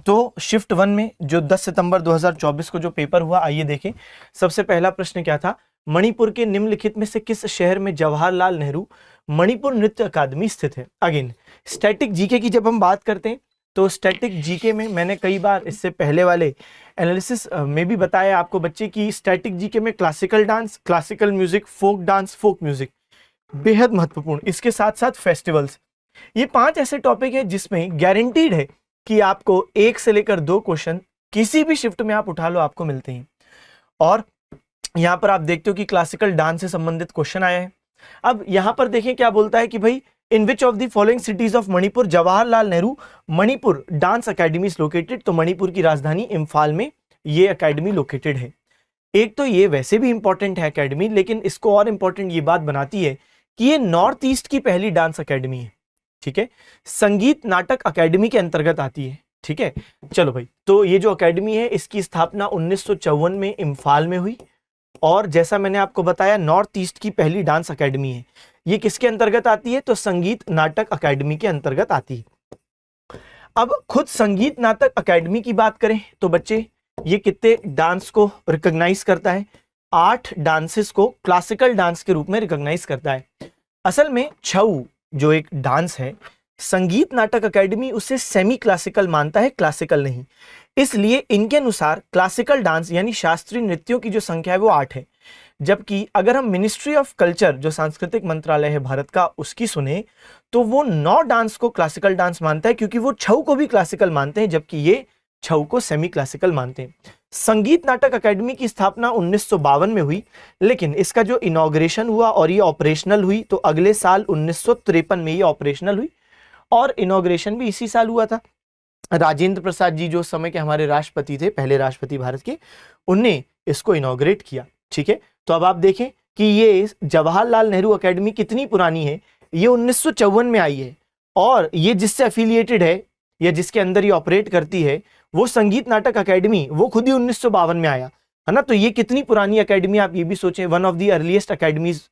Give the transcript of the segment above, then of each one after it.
तो शिफ्ट 1 में जो 10 सितंबर 2024 को जो पेपर हुआ, आइए देखें। सबसे पहला प्रश्न क्या था, मणिपुर के निम्नलिखित में से किस शहर में जवाहरलाल नेहरू मणिपुर नृत्य अकादमी स्थित है। अगेन स्टैटिक जीके की जब हम बात करते हैं तो स्टैटिक जीके में मैंने कई बार इससे पहले वाले एनालिसिस में भी बताया आपको बच्चे की स्टैटिक जीके में classical dance, classical music, folk dance, folk music बेहद महत्वपूर्ण, इसके साथ साथ फेस्टिवल्स, ये 5 ऐसे टॉपिक है जिसमें गारंटीड है कि आपको 1 से लेकर 2 क्वेश्चन किसी भी शिफ्ट में आप उठा लो आपको मिलते हैं। और यहां पर आप देखते हो कि क्लासिकल डांस से संबंधित क्वेश्चन आया है। अब यहां पर देखें क्या बोलता है कि भाई in which of the following cities of Manipur Jawaharlal Nehru Manipur dance academy is located. तो मणिपुर की राजधानी इम्फाल में ये अकेडमी लोकेटेड है। एक तो ये वैसे भी इंपॉर्टेंट है अकेडमी, लेकिन इसको और इंपॉर्टेंट ये बात बनाती है कि ये नॉर्थ ईस्ट की पहली डांस अकेडमी है। ठीक है, संगीत नाटक अकेडमी के अंतर्गत आती है। ठीक है, चलो भाई, तो ये जो अकेडमी है इसकी स्थापना 1954 में इम्फाल में हुई और जैसा मैंने आपको बताया नॉर्थ ईस्ट की पहली डांस अकेडमी है। ये किसके अंतर्गत आती है, तो संगीत नाटक अकेडमी के अंतर्गत आती है। अब खुद संगीत नाटक अकेडमी की बात करें तो बच्चे ये कितने डांस को रिकॉग्नाइज करता है, 8 डांसेस को क्लासिकल डांस के रूप में रिकॉग्नाइज करता है। असल में छऊ जो एक डांस है, संगीत नाटक अकेडमी उसे सेमी क्लासिकल मानता है, क्लासिकल नहीं। इसलिए इनके अनुसार क्लासिकल डांस यानी शास्त्रीय नृत्यों की जो संख्या है वो 8 है। जबकि अगर हम मिनिस्ट्री ऑफ कल्चर जो सांस्कृतिक मंत्रालय है भारत का उसकी सुने तो वो 9 डांस को क्लासिकल डांस मानता है, क्योंकि वो छऊ को भी क्लासिकल मानते हैं जबकि ये छऊ को सेमी क्लासिकल मानते हैं। संगीत नाटक अकेडमी की स्थापना 1952 में हुई, लेकिन इसका जो इनॉग्रेशन हुआ और ये ऑपरेशनल हुई तो अगले साल 1953 में ये ऑपरेशनल हुई और इनॉग्रेशन भी इसी साल हुआ था। राजेंद्र प्रसाद जी जो उस समय के हमारे राष्ट्रपति थे, पहले राष्ट्रपति भारत के, उनने इसको इनॉग्रेट किया। ठीक है, तो अब आप देखें कि ये जवाहरलाल नेहरू अकेडमी कितनी पुरानी है, ये 1954 में आई है और ये जिससे एफिलिएटेड है या जिसके अंदर ये ऑपरेट करती है वो संगीत नाटक अकेडमी, वो खुद ही 1952 में आया है ना। तो ये कितनी पुरानी अकेडमी, आप ये भी सोचें, one of the earliest academies.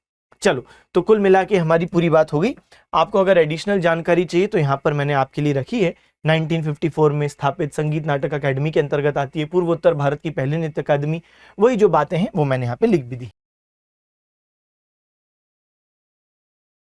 चलो, तो कुल मिला के हमारी पूरी बात हो गई। आपको अगर एडिशनल जानकारी चाहिए तो यहाँ पर मैंने आपके लिए रखी है। 1954 में स्थापित संगीत नाटक अकेडमी के अंतर्गत आती है पूर्वोत्तर भारत की पहली नृत्य अकादमी। वही जो बातें हैं वो मैंने यहाँ पे लिख भी दी।